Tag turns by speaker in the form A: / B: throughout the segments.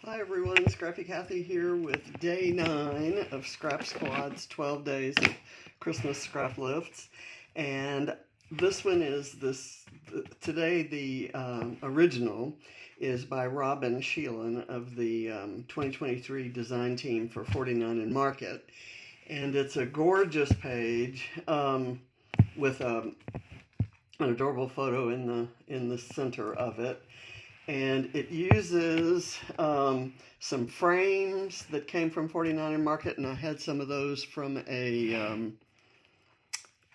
A: Hi everyone, Scrappy Kathy here with day 9 of Scrap Squad's 12 days of Christmas Scraplifts. And this one is today the original is by Robin Sheelan of the 2023 design team for 49 and Market. And it's a gorgeous page with an adorable photo in the center of it. And it uses some frames that came from 49 and Market, and I had some of those from a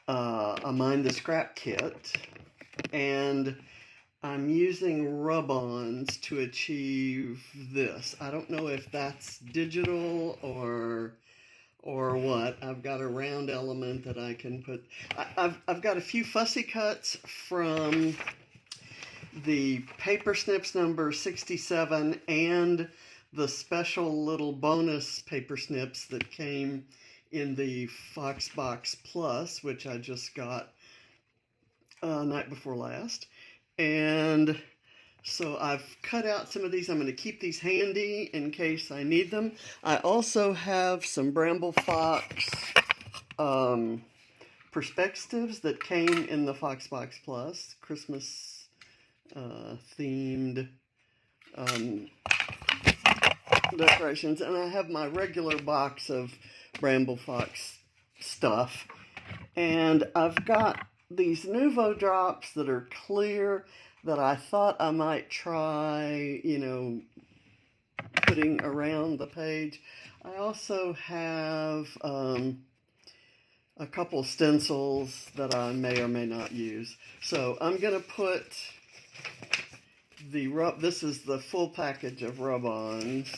A: Mind the Scrap kit. And I'm using rub-ons to achieve this. I don't know if that's digital or what. I've got a round element that I can put. I've got a few fussy cuts from the paper snips number 67 and the special little bonus paper snips that came in the Foxbox Plus, which I just got night before last. And so I've cut out some of these. I'm going to keep these handy in case I need them. I also have some BrambleFox Perspextives that came in the Foxbox Plus, Christmas themed decorations, and I have my regular box of BrambleFox stuff, and I've got these Nuvo drops that are clear that I thought I might try, putting around the page. I also have a couple stencils that I may or may not use. So I'm going to put this is the full package of rub-ons,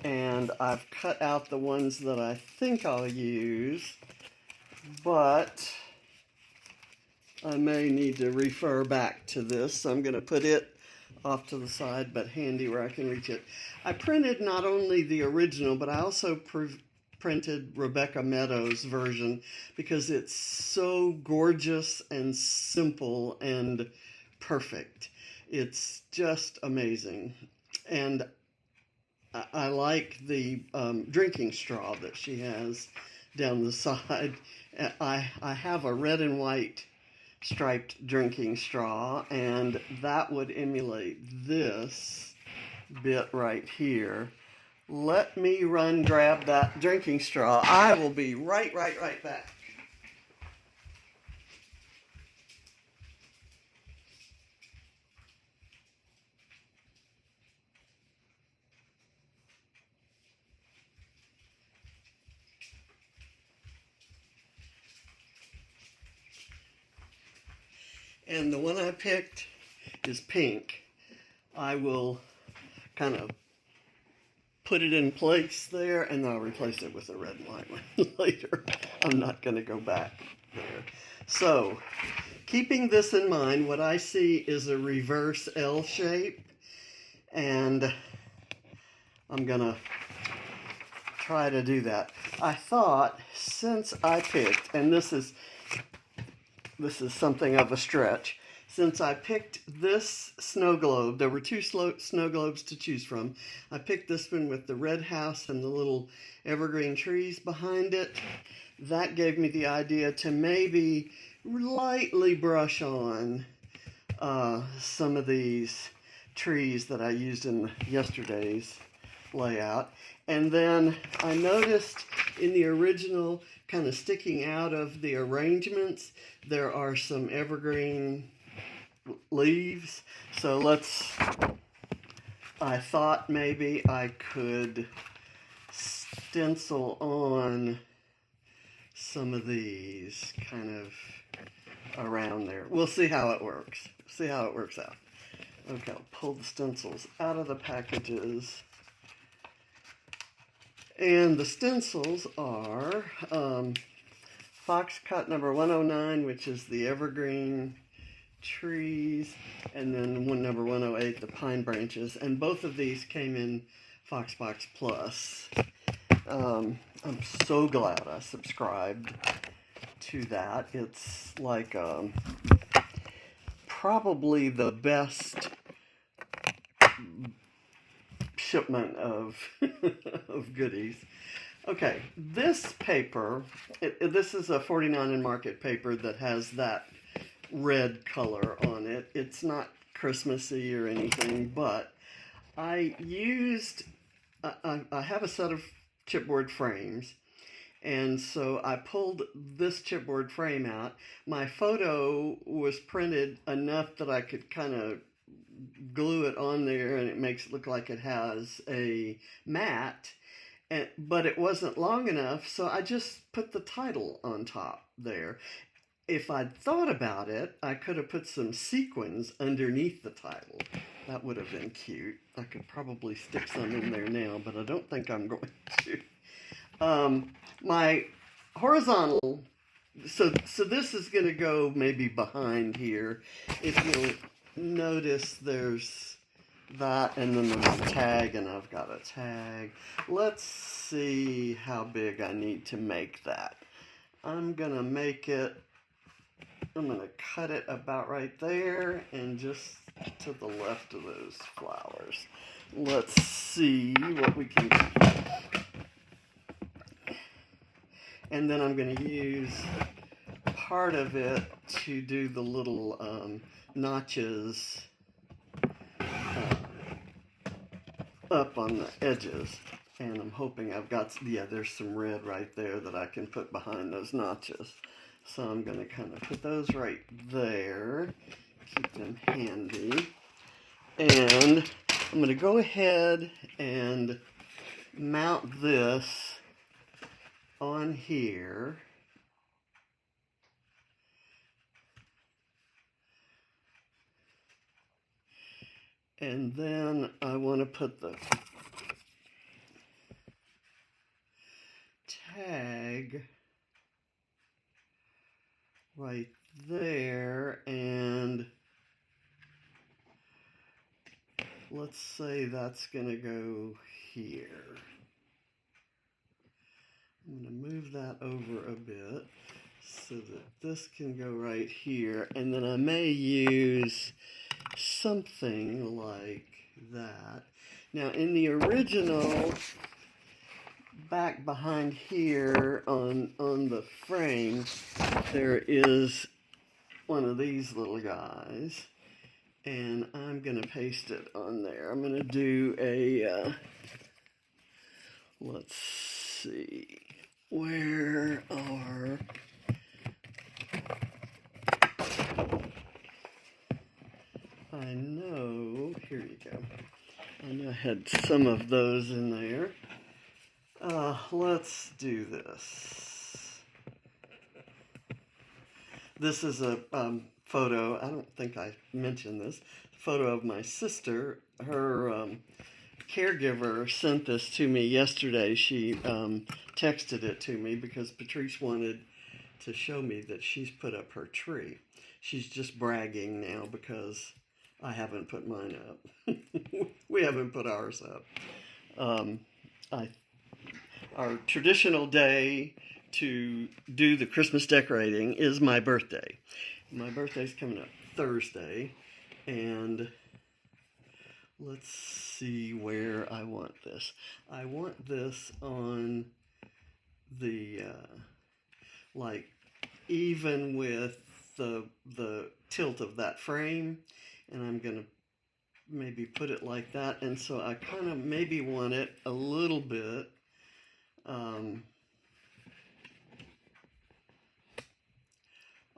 A: and I've cut out the ones that I think I'll use, but I may need to refer back to this, so I'm going to put it off to the side, but handy where I can reach it. I printed not only the original, but I also printed Rebecca Meadows' version because it's so gorgeous and simple and perfect. It's just amazing. And I like the drinking straw that she has down the side. I have a red and white striped drinking straw, and that would emulate this bit right here. Let me grab that drinking straw. I will be right back. And the one I picked is pink. I will kind of put it in place there, and then I'll replace it with a red and white one later. I'm not going to go back there. So, keeping this in mind, what I see is a reverse L shape, and I'm going to try to do that. I thought, since I picked, and this is something of a stretch, since I picked this snow globe, there were two snow globes to choose from. I picked this one with the red house and the little evergreen trees behind it. That gave me the idea to maybe lightly brush on some of these trees that I used in yesterday's layout. And then I noticed in the original, kind of sticking out of the arrangements, there are some evergreen leaves. So I thought maybe I could stencil on some of these kind of around there. We'll see how it works. See how it works out. Okay, I'll pull the stencils out of the packages. And the stencils are Fox Cut number 109, which is the evergreen trees, and then number 108, the pine branches. And both of these came in Foxbox Plus. I'm so glad I subscribed to that. It's like probably the best shipment of, of goodies. Okay, this paper, this is a 49 and Market paper that has that red color on it. It's not Christmassy or anything, but I used, I have a set of chipboard frames, and so I pulled this chipboard frame out. My photo was printed enough that I could kind of glue it on there, and it makes it look like it has a mat. But it wasn't long enough, so I just put the title on top there. If I'd thought about it, I could have put some sequins underneath the title. That would have been cute. I could probably stick some in there now, but I don't think I'm going to. My horizontal, so this is going to go maybe behind here. If you'll notice, there's that, and then there's a tag, and I've got a tag. Let's see how big I need to make that. I'm going to cut it about right there, and just to the left of those flowers. Let's see what we can do. And then I'm going to use part of it to do the little notches up on the edges. And I'm hoping I've got, yeah, there's some red right there that I can put behind those notches. So I'm going to kind of put those right there, keep them handy. And I'm going to go ahead and mount this on here. And then I want to put the tag right there, and let's say that's going to go here. I'm going to move that over a bit so that this can go right here, and then I may use something like that. Now, in the original, back behind here on the frame, there is one of these little guys, and I'm going to paste it on there. I'm going to do a, let's see, where are, I know, here you go. I know I had some of those in there. Let's do this. This is a photo, I don't think I mentioned this, photo of my sister. Her caregiver sent this to me yesterday. She texted it to me because Patrice wanted to show me that she's put up her tree. She's just bragging now because I haven't put mine up. We haven't put ours up. Our traditional day to do the Christmas decorating is my birthday. My birthday's coming up Thursday, and let's see where I want this. I want this on the, like, even with the tilt of that frame, and I'm going to maybe put it like that, and so I kind of maybe want it a little bit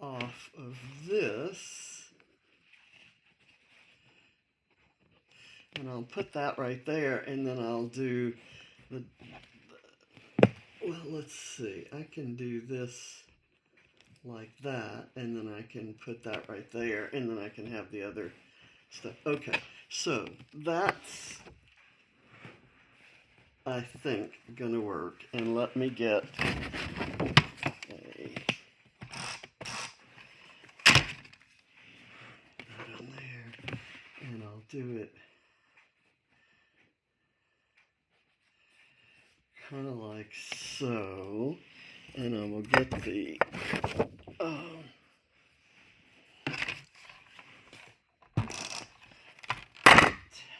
A: off of this, and I'll put that right there, and then I'll do well, let's see, I can do this like that, and then I can put that right there, and then I can have the other stuff. Okay, so that's, I think, gonna work. And let me get that on there, and I'll do it kind of like so, and I will get the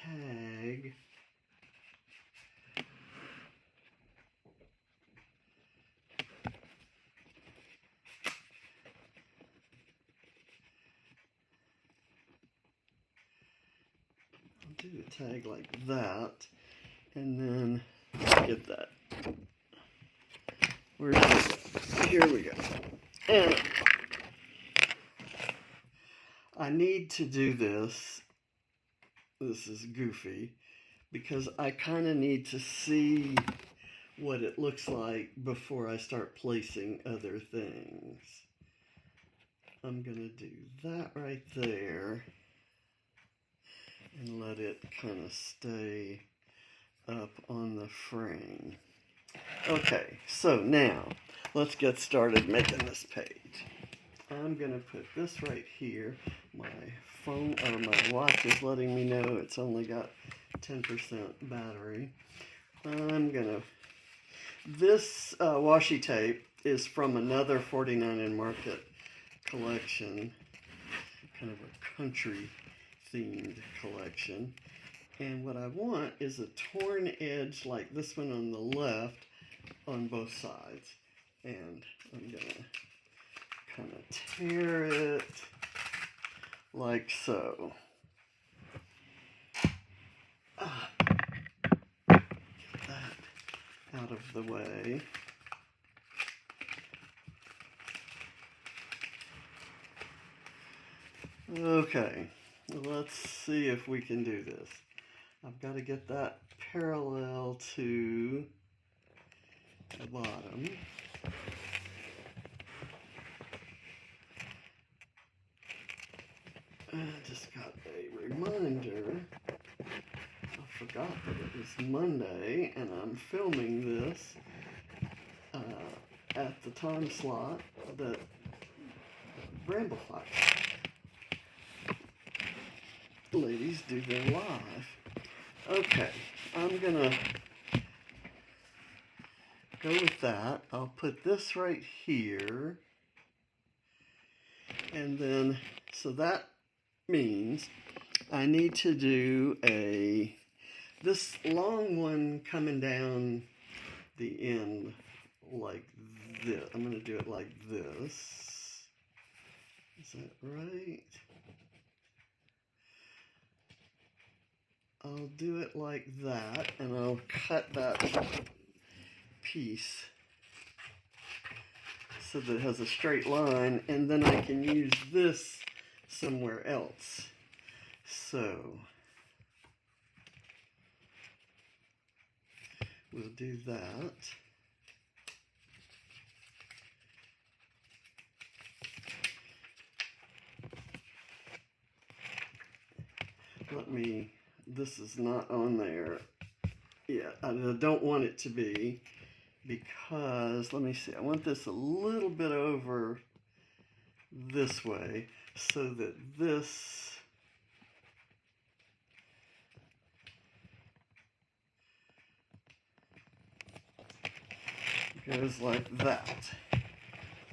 A: tag tag like that, and then get that. Where is it? Here we go. And I need to do this. This is goofy because I kind of need to see what it looks like before I start placing other things. I'm gonna do that right there and let it kind of stay up on the frame. Okay, so now let's get started making this page. I'm gonna put this right here. My phone or my watch is letting me know it's only got 10% battery. This washi tape is from another 49 and Market collection, kind of a country themed collection. And what I want is a torn edge like this one on the left on both sides. And I'm gonna kind of tear it like so. Get that out of the way. Okay, let's see if we can do this. I've got to get that parallel to the bottom. I just got a reminder. I forgot that it was Monday and I'm filming this at the time slot that BrambleFox ladies do their live. Okay, I'm gonna go with that. I'll put this right here, and then so that means I need to do this long one coming down the end like this. I'm gonna do it like this. Is that right? I'll do it like that, and I'll cut that piece so that it has a straight line, and then I can use this somewhere else. So we'll do that. This is not on there yet. I don't want it to be, because, let me see, I want this a little bit over this way so that this goes like that.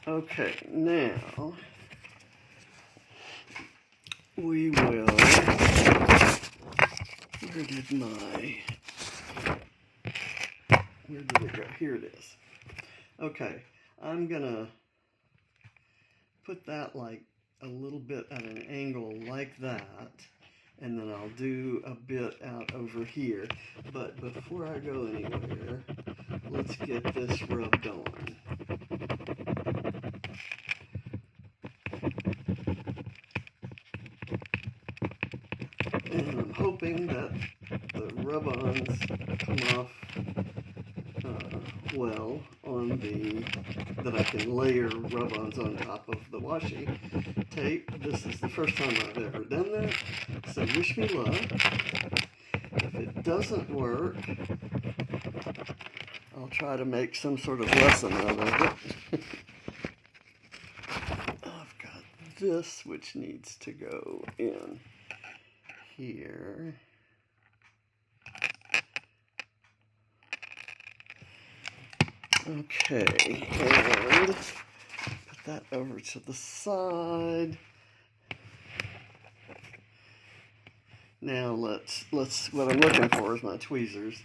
A: Okay, now we will, where did it go? Here it is. Okay, I'm gonna put that like a little bit at an angle like that, and then I'll do a bit out over here. But before I go anywhere, let's get this rubbed on. And I'm hoping that the rub-ons come off well on that I can layer rub-ons on top of the washi tape. This is the first time I've ever done that, so wish me luck. If it doesn't work, I'll try to make some sort of lesson out of it. I've got this, which needs to go in here. Okay, and put that over to the side. Now let's what I'm looking for is my tweezers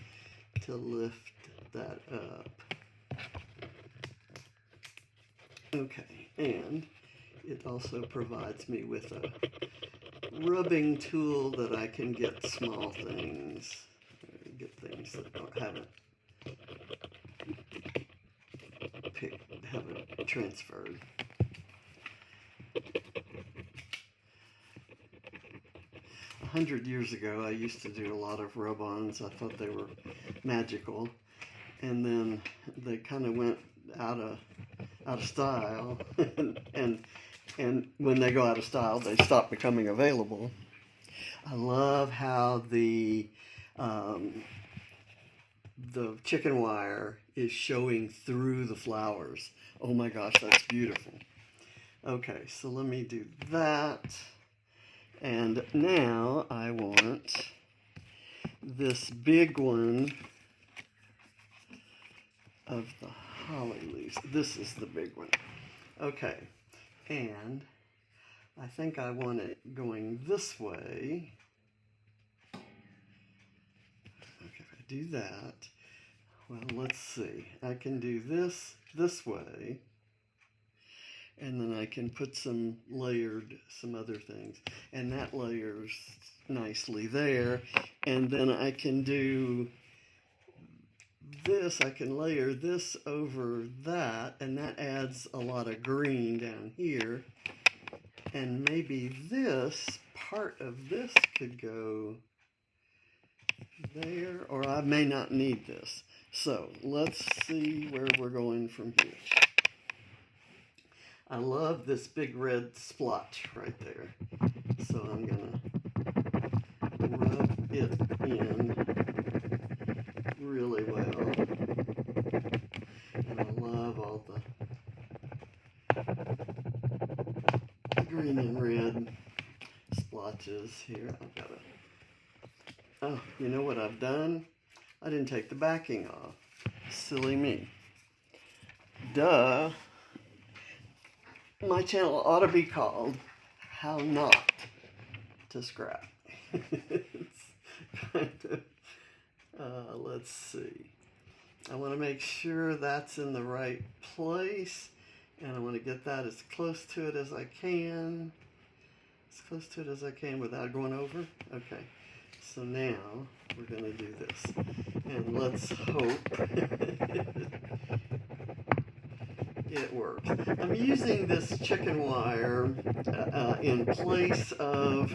A: to lift that up. Okay, and it also provides me with a rubbing tool that I can get small things, get things that haven't transferred. 100 years ago, I used to do a lot of rub-ons. I thought they were magical, and then they kind of went out of style, and when they go out of style, they stop becoming available. I love how the chicken wire is showing through the flowers. Oh my gosh, that's beautiful. Okay, so let me do that. And now I want this big one of the holly leaves. This is the big one. Okay, and I think I want it going this way. Okay, if I do that, well, let's see. I can do this way. And then I can put some other things. And that layers nicely there. And then I can do this. I can layer this over that. And that adds a lot of green down here. And maybe part of this could go there. Or I may not need this. So let's see where we're going from here. I love this big red splotch right there. So I'm going to rub it in really well. And I love all the green and red splotches here. Oh, you know what I've done? I didn't take the backing off. Silly me. Duh. My channel ought to be called How Not to Scrap. It's kind of, let's see. I want to make sure that's in the right place, and I want to get that as close to it as I can. As close to it as I can without going over. Okay, so now we're going to do this. And let's hope it works. I'm using this chicken wire in place of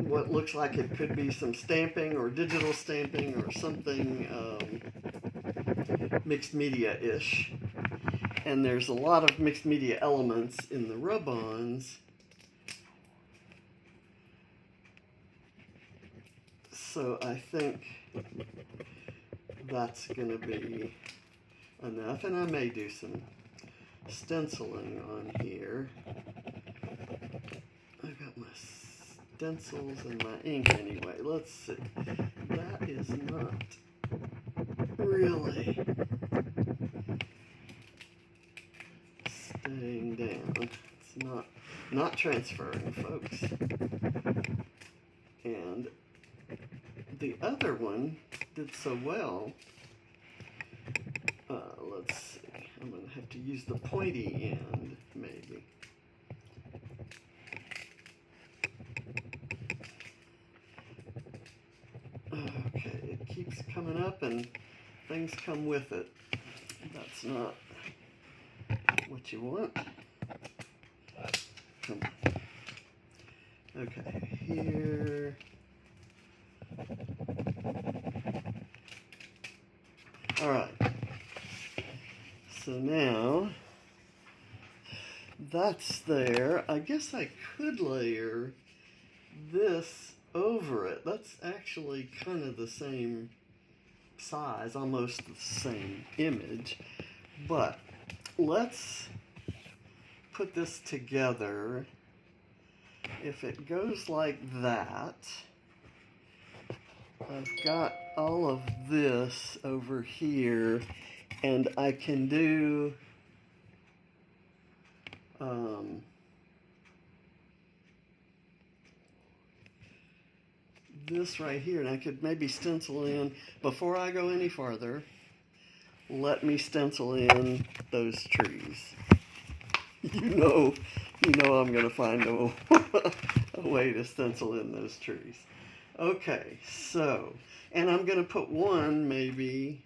A: what looks like it could be some stamping or digital stamping or something mixed media-ish. And there's a lot of mixed media elements in the rub-ons. So I think that's going to be enough, and I may do some stenciling on here. I've got my stencils and my ink anyway. Let's see. That is not really staying down. It's not transferring, folks. And the other one did so well. Let's see. I'm going to have to use the pointy end, maybe. Okay, it keeps coming up and things come with it. That's not what you want. Come on. Okay, here. All right. So now that's there. I guess I could layer this over it. That's actually kind of the same size, almost the same image. But let's put this together. If it goes like that, I've got all of this over here, and I can do this right here, and I could maybe stencil in, before I go any farther, let me stencil in those trees. you know I'm going to find a, a way to stencil in those trees. Okay, so, and I'm going to put one maybe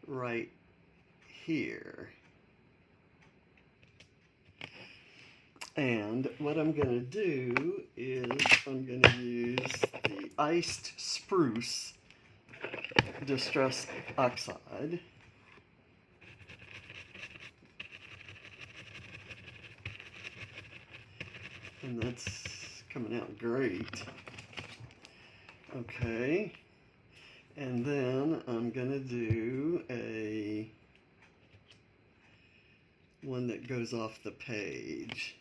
A: right here. And what I'm going to do is I'm going to use the iced spruce distress oxide. And that's coming out great. Okay. And then I'm going to do a one that goes off the page.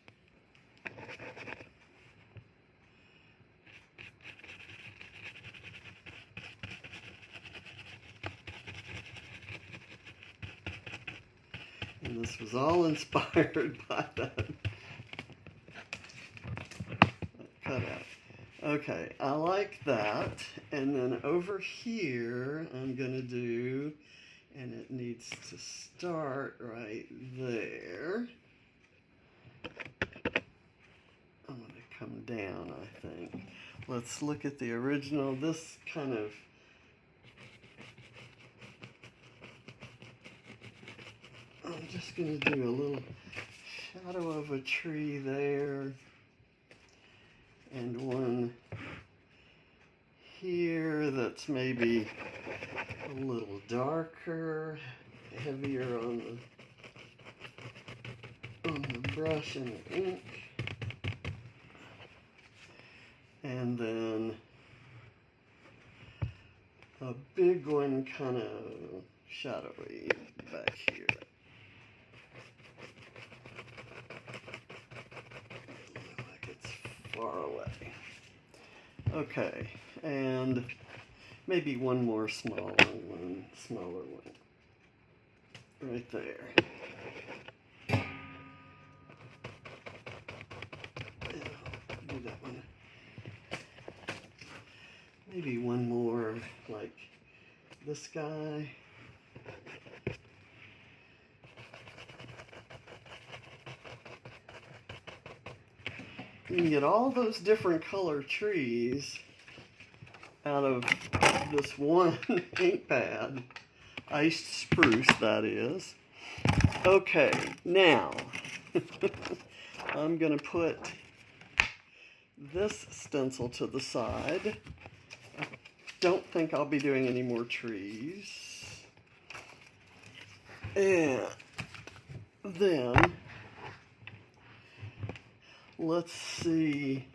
A: And this was all inspired by that cutout. Okay, I like that. And then over here, I'm going to do, and it needs to start right there. I'm going to come down, I think. Let's look at the original. This kind of I'm just going to do a little shadow of a tree there, and one here that's maybe a little darker, heavier on the brush and the ink, and then a big one kind of shadowy back here. Like it's far away. Okay, and maybe one more smaller one right there. Do that one. Maybe one more like this guy. You can get all those different color trees out of this one ink pad, iced spruce that is. Okay, now I'm going to put this stencil to the side. I don't think I'll be doing any more trees. And then let's see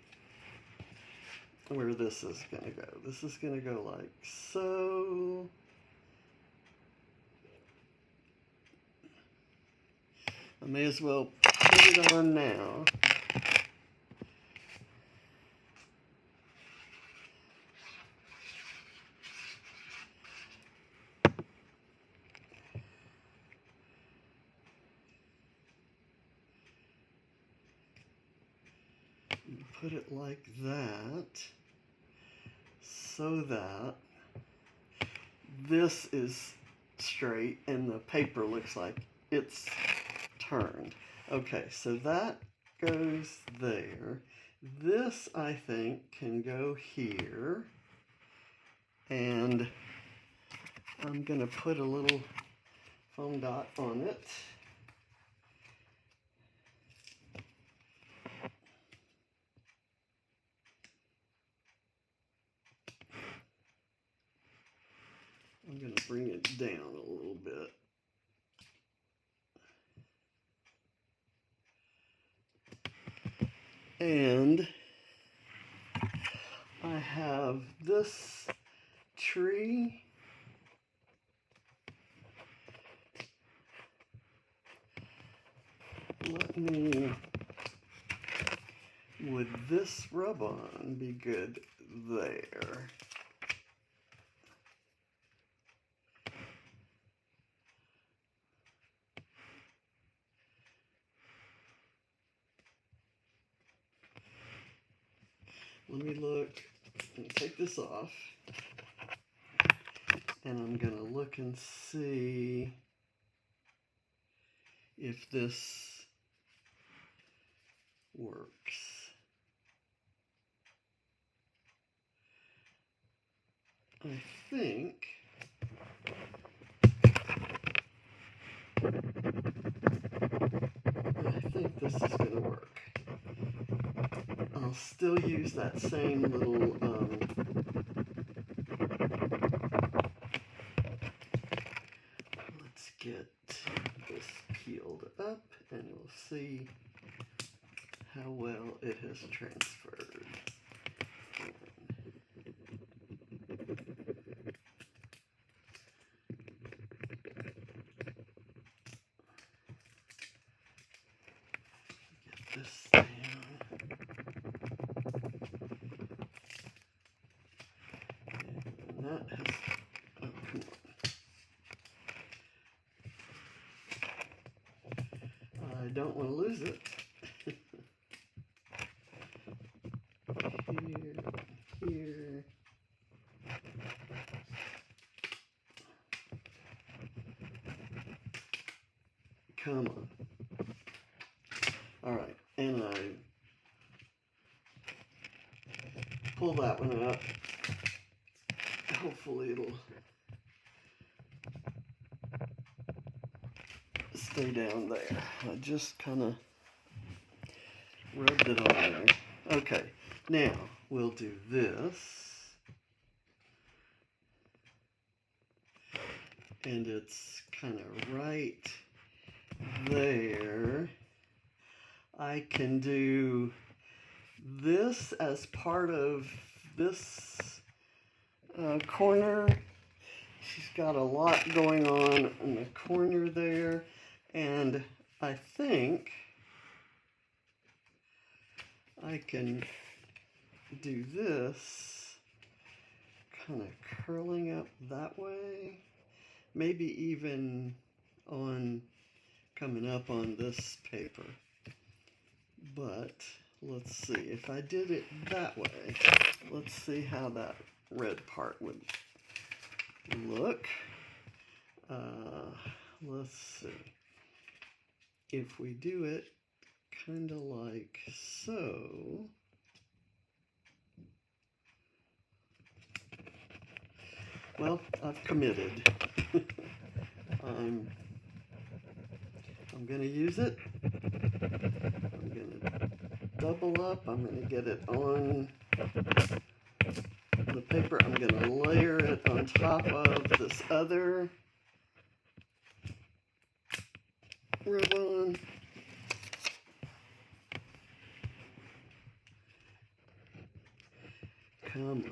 A: where this is going to go. This is going to go like so. I may as well put it on now. Put it like that, so that this is straight and the paper looks like it's turned. Okay, so that goes there. This, I think, can go here. And I'm going to put a little foam dot on it. I'm going to bring it down a little bit. And I have this tree. Would this rub-on be good there? Let me look and take this off. And I'm going to look and see if this works. I think this is going to work. I'll still use that same little let's get this peeled up and we'll see how well it has transferred. Get this down. And that has, oh, come on. I don't want to lose it. Here. Come on. All right, and I pull that one up. Hopefully it'll stay down there. I just kind of rubbed it on there. Okay, now we'll do this. And it's kind of right there. I can do this as part of this corner. She's got a lot going on in the corner there, and I think I can do this kind of curling up that way, maybe even on coming up on this paper. But let's see, if I did it that way, let's see how that red part would look. Let's see. If we do it kind of like so. Well, I've committed. I'm going to use it. I'm going to double up. I'm going to get it on the paper. I'm going to layer it on top of this other ribbon. Come on.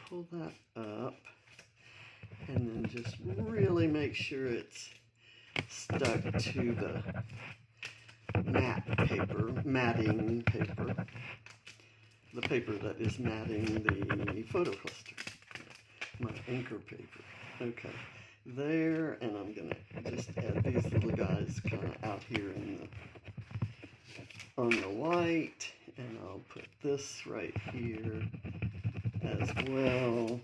A: Pull that up and then just really make sure it's stuck to the matting paper, the paper that is matting the photo cluster, my anchor paper. Okay, there, and I'm gonna just add these little guys kind of out here in on the white, and I'll put this right here as well.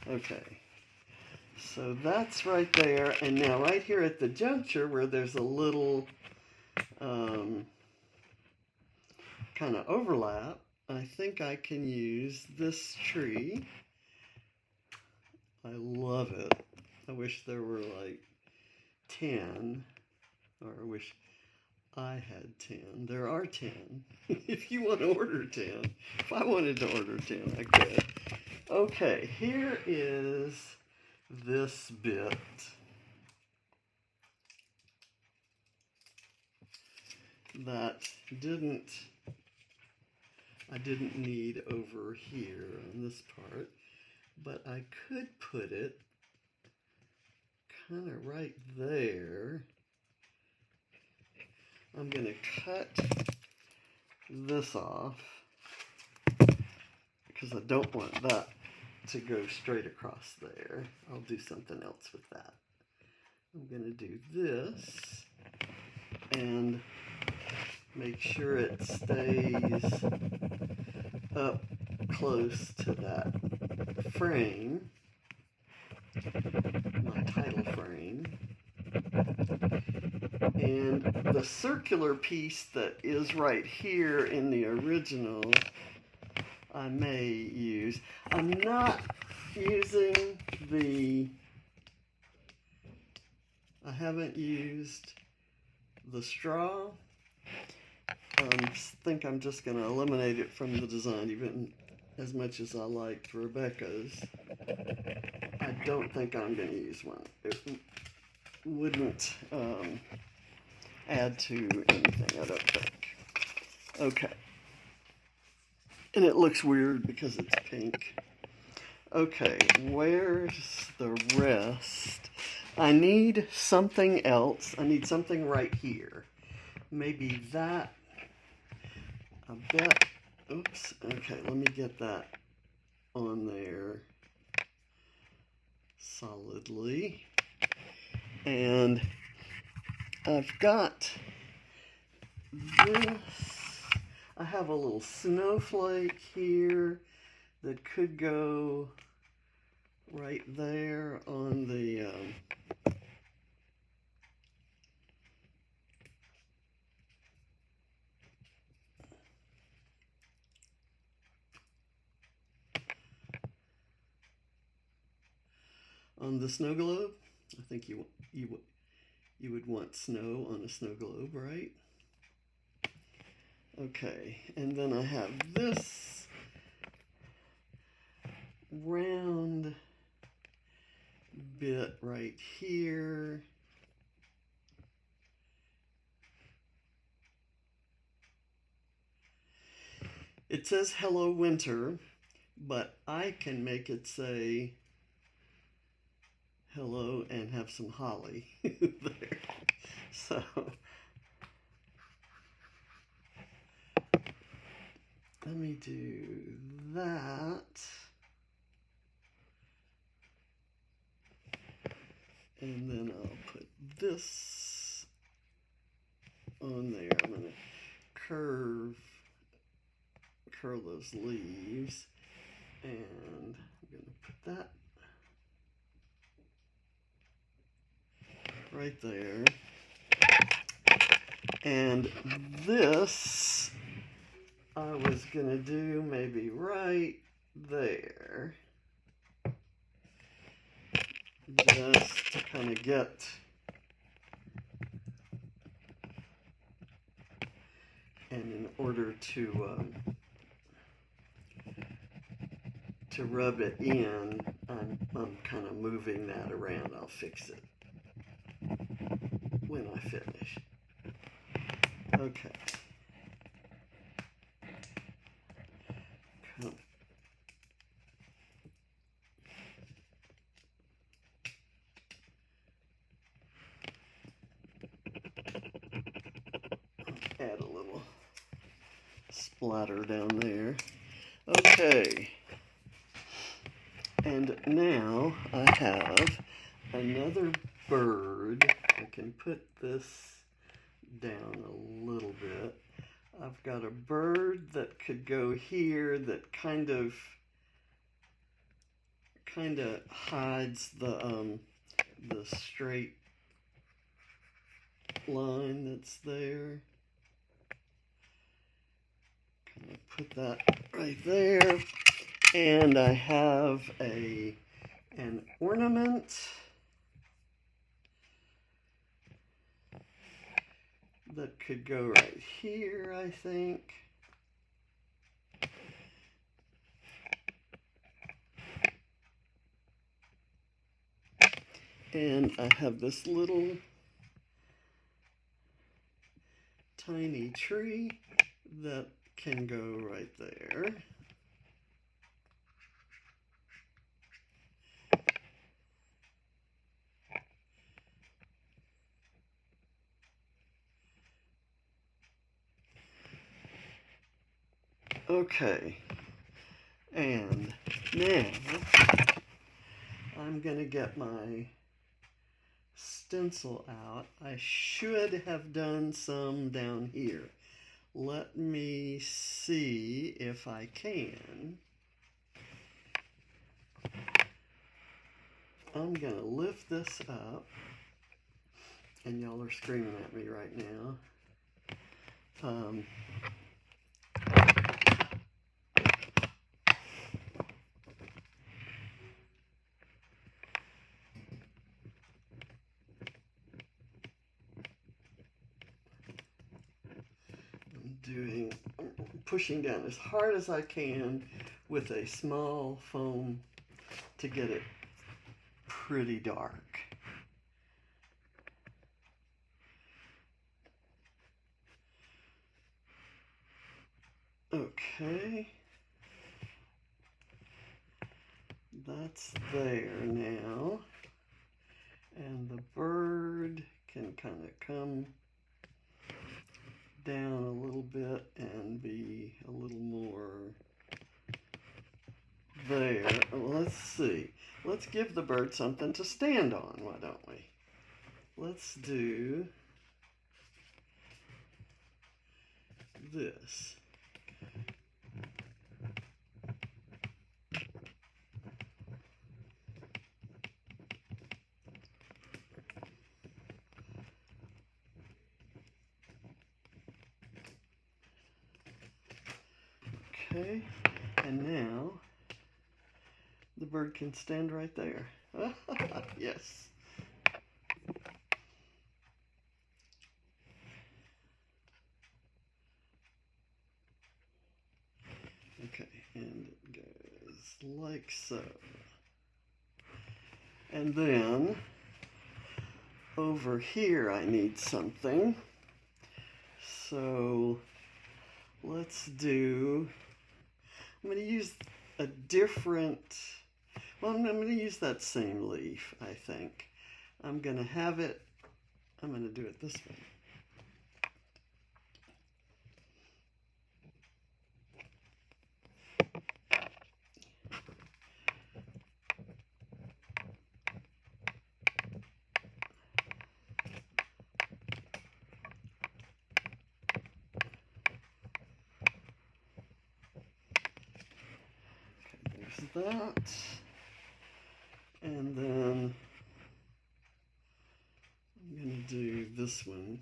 A: Okay, so that's right there, and now right here at the juncture where there's a little kind of overlap, I think I can use this tree. I love it. I wish there were like 10, or I wish I had 10. There are 10. If you want to order 10, if I wanted to order 10, I could. Okay, here is this bit. That I didn't need over here on this part, but I could put it kind of right there. I'm going to cut this off because I don't want that to go straight across there. I'll do something else with that. I'm going to do this and make sure it stays up close to that frame, my title frame. And the circular piece that is right here in the original, I may use. I'm not using I haven't used the straw. I think I'm just going to eliminate it from the design, even as much as I liked Rebecca's. I don't think I'm going to use one. It wouldn't add to anything, I don't think. Okay. And it looks weird because it's pink. Okay, where's the rest? I need something else. I need something right here. Maybe that. I bet. Oops. Okay, let me get that on there solidly. And I've got this. I have a little snowflake here that could go right there on the snow globe. I think you would want snow on a snow globe, right? Okay, and then I have this round bit right here. It says Hello Winter, but I can make it say hello and have some holly there. So let me do that. And then I'll put this on there. I'm going to curl those leaves. And I'm going to put that right there. And this I was going to do maybe right there. Just to kind of get and in order to rub it in, I'm kind of moving that around. I'll fix it when I finish. Okay. Add a little splatter down there. Okay. And now I have another bird. I can put this down a little bit. I've got a bird that could go here that kind of hides the straight line that's there. Kind of put that right there. And I have an ornament that could go right here, I think. And I have this little tiny tree that can go right there. Okay, and now I'm going to get my stencil out. I should have done some down here. Let me see if I can. I'm going to lift this up, and y'all are screaming at me right now. I'm pushing down as hard as I can with a small foam to get it pretty dark. Okay, that's there now, and the bird can kind of come down a little bit and be a little more there. Let's see. Let's give the bird something to stand on, why don't we? Let's do this. Okay, and now the bird can stand right there. Yes. Okay, and it goes like so. And then over here I need something. So let's do, I'm going to use a different, well, I'm going to use that same leaf, I think. I'm going to have it, I'm going to do it this way. That, and then I'm going to do this one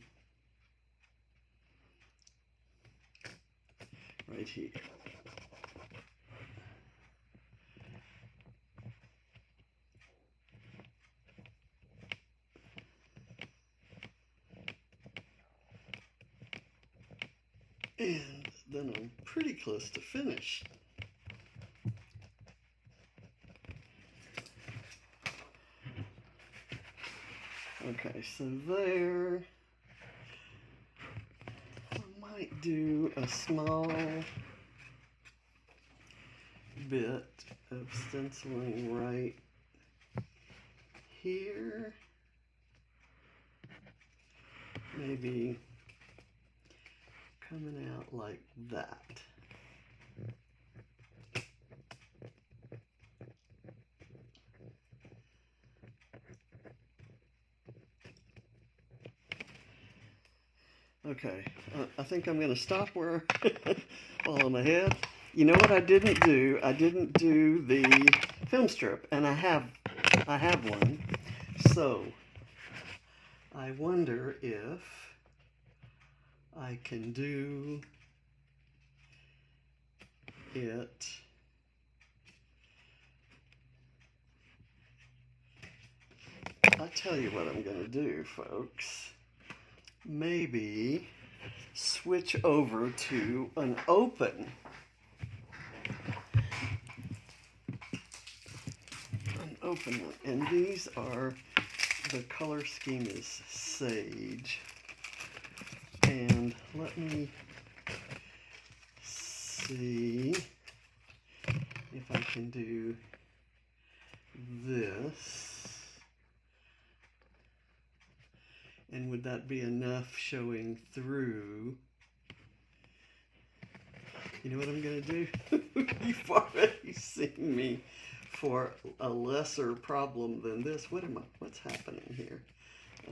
A: right here. And then I'm pretty close to finish. Okay, so there, I might do a small bit of stenciling right here, maybe coming out like that. Okay, I think I'm going to stop where while I'm ahead. You know what I didn't do? I didn't do the film strip, and I have one. So I wonder if I can do it I'll tell you what I'm going to do, folks. Maybe switch over to an open. An open one. And these are, the color scheme is Sage. And let me see if I can do this. And would that be enough showing through? You know what I'm going to do? You've already seen me for a lesser problem than this. What's happening here?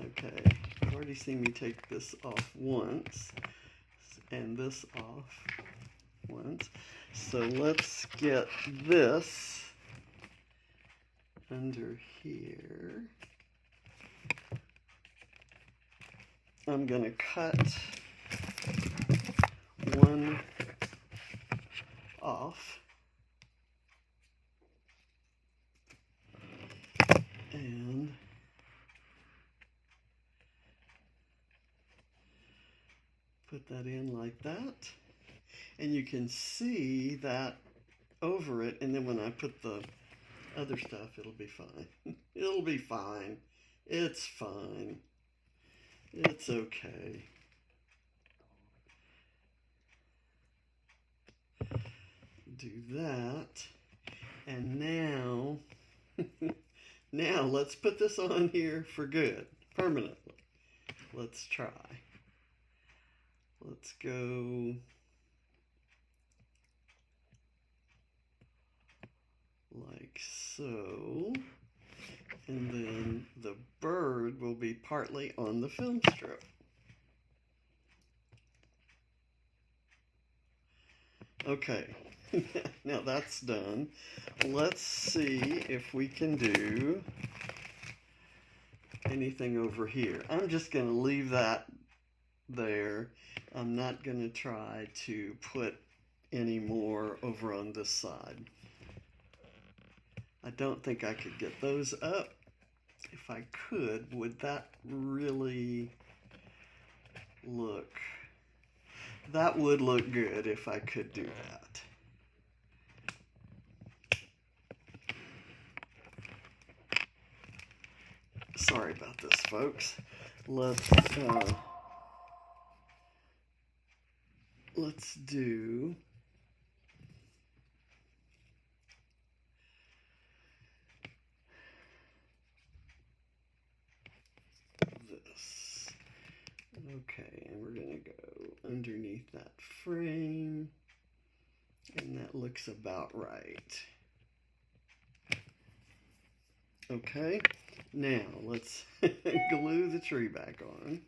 A: Okay, you've already seen me take this off once and this off once. So let's get this under here. I'm going to cut one off. And put that in like that. And you can see that over it, and then when I put the other stuff, it'll be fine. It'll be fine. It's fine. It's okay. Do that. And now, now let's put this on here for good, permanently. Let's try. Let's go like so, and then the bird will be partly on the film strip. Okay, now that's done. Let's see if we can do anything over here. I'm just going to leave that there. I'm not going to try to put any more over on this side. I don't think I could get those up. If I could, would that really look? That would look good if I could do that. Sorry about this, folks. Let's do this. Okay, and we're going to go underneath that frame, and that looks about right. Okay, now let's glue the tree back on.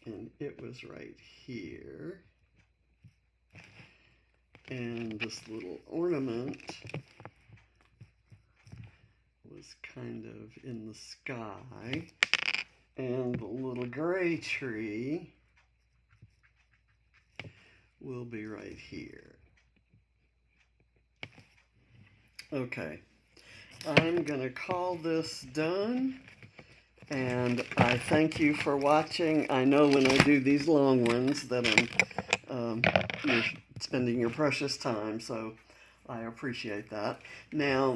A: And it was right here. And this little ornament was kind of in the sky. And the little gray tree will be right here. Okay, I'm going to call this done. And I thank you for watching. I know when I do these long ones that you're spending your precious time, so I appreciate that. Now,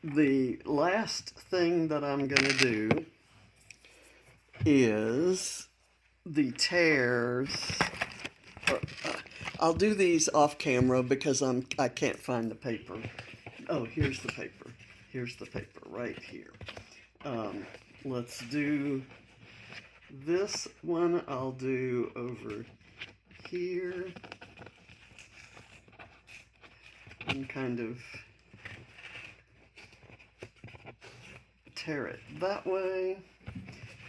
A: the last thing that I'm going to do is the tears. I'll do these off camera because I can't find the paper. Oh, here's the paper. Here's the paper right here. Let's do this one. I'll do over here and kind of tear it that way.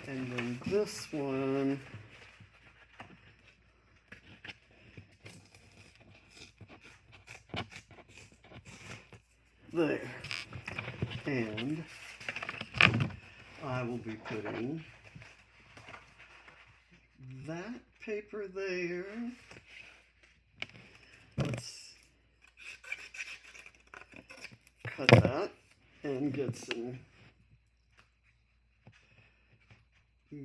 A: And then this one, there. And I will be putting that paper there. Let's cut that and get some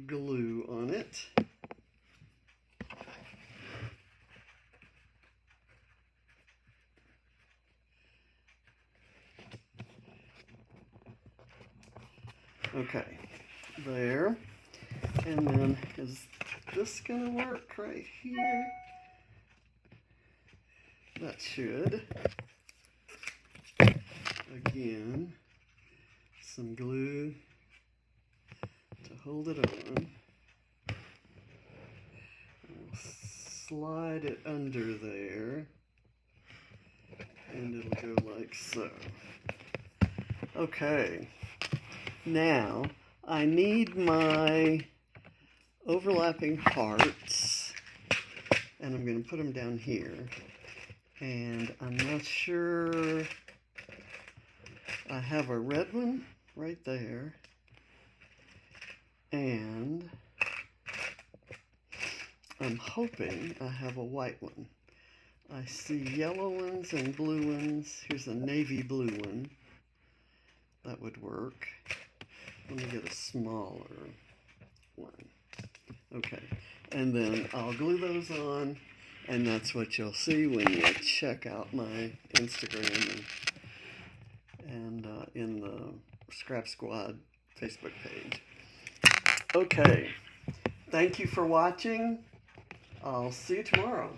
A: glue on it. Okay, there. And then is this gonna work right here? That should. Again, some glue to hold it on. I'll slide it under there, and it'll go like so. Okay. Now, I need my overlapping hearts, and I'm going to put them down here, and I'm not sure, I have a red one right there, and I'm hoping I have a white one. I see yellow ones and blue ones. Here's a navy blue one. That would work. Let me get a smaller one. Okay, and then I'll glue those on, and that's what you'll see when you check out my Instagram and in the Scrap Squad Facebook page. Okay, thank you for watching. I'll see you tomorrow.